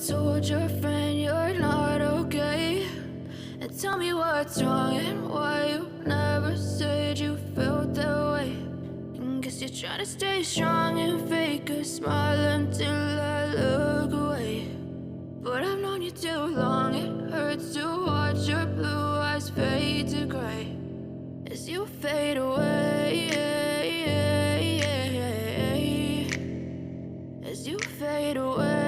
told your friend you're not okay, and tell me what's wrong and why you never said you felt that way. And guess you're trying to stay strong and fake a smile until I look away. But I've known you too long, it hurts to watch your blue eyes fade to gray as you fade away, as you fade away.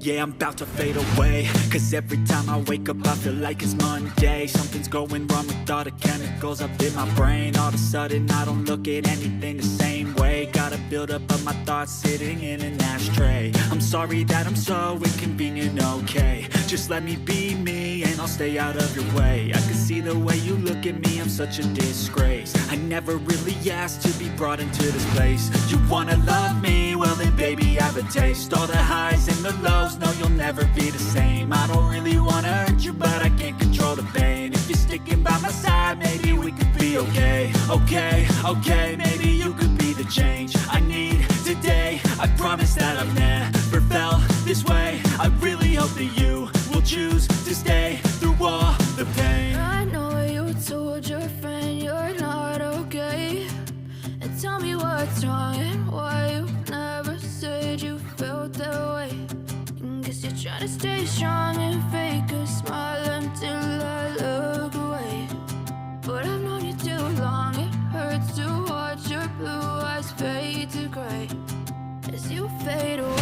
Yeah, I'm about to fade away, cause every time I wake up I feel like it's Monday. Something's going wrong with all the chemicals up in my brain. All of a sudden I don't look at anything the same way. Got a buildup of my thoughts sitting in an ashtray. I'm sorry that I'm so inconvenient, okay. Just let me be me and I'll stay out of your way. I can see the way you look at me, I'm such a disgrace. I never really asked to be brought into this place. You wanna love me? Well then baby I have a taste. All the highs and the lows, no you'll never be the same. I don't really wanna hurt you but I can't control the pain. If you're sticking by my side maybe we could be okay. Okay, maybe you could be the change I need today. I promise that I've never felt this way. I really hope that you will choose to stay through all the pain. I know you told your friend you're not okay, and tell me what's wrong and why you never said you felt that way. And guess you're trying to stay strong and fake a smile until I look away. But I've known you too long, it hurts to watch your blue eyes fade to gray as you fade away.